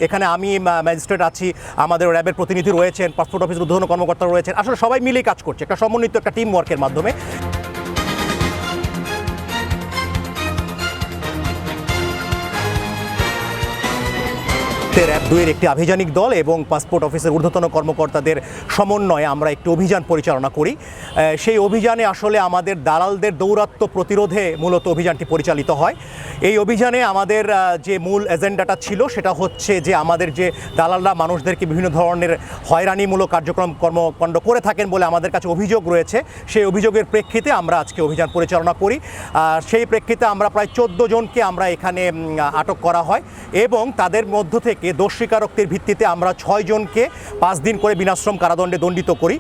এখানে আমি ম্যাজিস্ট্রেট আছি, আমাদের র্যাবের প্রতিনিধি রয়েছেন, পাসপোর্ট অফিসের ঊর্ধ্বতন কর্মকর্তা রয়েছেন। আসলে সবাই মিলেই কাজ করছে একটা সমন্বিত একটা টিম ওয়ার্কের মাধ্যমে। র্যাব 2-এর একটি আভিযানিক দল এবং পাসপোর্ট অফিসের ঊর্ধ্বতন কর্মকর্তাদের সমন্বয়ে আমরা একটি অভিযান পরিচালনা করি। সেই অভিযানে আসলে আমাদের দালালদের দৌরাত্ম্য প্রতিরোধে মূলত অভিযানটি পরিচালিত হয়। এই অভিযানে আমাদের যে মূল এজেন্ডাটা ছিল সেটা হচ্ছে যে আমাদের যে দালালরা মানুষদেরকে বিভিন্ন ধরনের হয়রানিমূলক কর্মকাণ্ড করে থাকেন বলে আমাদের কাছে অভিযোগ রয়েছে। সেই অভিযোগের প্রেক্ষিতে আমরা আজকে অভিযান পরিচালনা করি। সেই প্রেক্ষিতে আমরা প্রায় 14 জনকে আমরা এখানে আটক করা হয় এবং তাদের মধ্য থেকে দোষ স্বীকারোক্তির ভিত্তিতে আমরা 6 জনকে 5 দিন করে বিনাশ্রম কারাদণ্ডে দণ্ডিত করি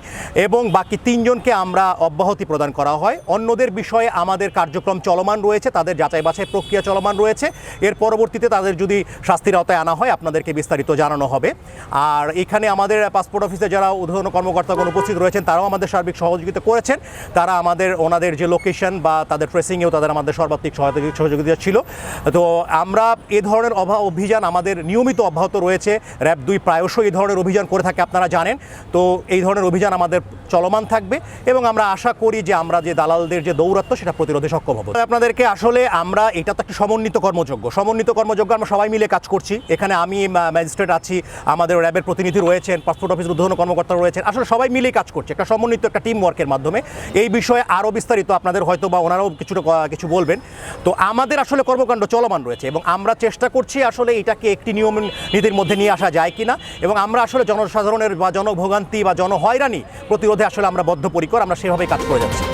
এবং বাকি 3 জনকে আমরা অব্যাহতি প্রদান করা হয়। অন্যদের বিষয়ে আমাদের কার্যক্রম চলমান রয়েছে, তাদের যাচাই বাছাই প্রক্রিয়া চলমান রয়েছে। এর পরবর্তীতে তাদের যদি শাস্তির আওতায় আনা হয় আপনাদেরকে বিস্তারিত জানানো হবে। আর এখানে আমাদের পাসপোর্ট অফিসে যারা ঊর্ধ্বতন কর্মকর্তাগণ উপস্থিত রয়েছেন তারাও আমাদের সার্বিক সহযোগিতা করেছেন। তারা ওনাদের যে লোকেশন বা তাদের ট্রেসিংয়েও তাদের আমাদের সর্বাত্মক সহযোগিতা ছিল। তো আমরা এ ধরনের অভিযান আমাদের নিয়মিত অব্যাহত রয়েছে। র্যাব 2 প্রায়শই এই ধরনের অভিযান করে থাকে, আপনারা জানেন। তো এই ধরনের অভিযান আমাদের চলমান থাকবে এবং আমরা আশা করি যে আমরা যে দালালদের যে দৌরাত্ম্য সেটা প্রতিরোধে সক্ষম হব। আপনাদেরকে আসলে এটা তো একটা সমন্বিত কর্মযোগ্য আমরা সবাই মিলে কাজ করছি। এখানে আমি ম্যাজিস্ট্রেট আছি, আমাদের র্যাবের প্রতিনিধি রয়েছেন, পাসপোর্ট অফিসের ঊর্ধ্বতন কর্মকর্তা রয়েছেন। আসলে সবাই মিলেই কাজ করছে একটা সমন্বিত একটা টিম ওয়ার্কের মাধ্যমে। এই বিষয়ে আরও বিস্তারিত আপনাদের হয়তো বা ওনারাও কিছু বলবেন। তো আমাদের আসলে কর্মকাণ্ড চলমান রয়েছে এবং আমরা চেষ্টা করছি আসলে এটাকে একটি নিয়ম নীতির মধ্যে নিয়ে আসা যায় কিনা এবং আমরা আসলে জনসাধারণের বা জনভোগান্তি বা জনহয়রানি প্রতিরোধে আসলে আমরা বদ্ধপরিকর, আমরা সেভাবেই কাজ করে যাচ্ছি।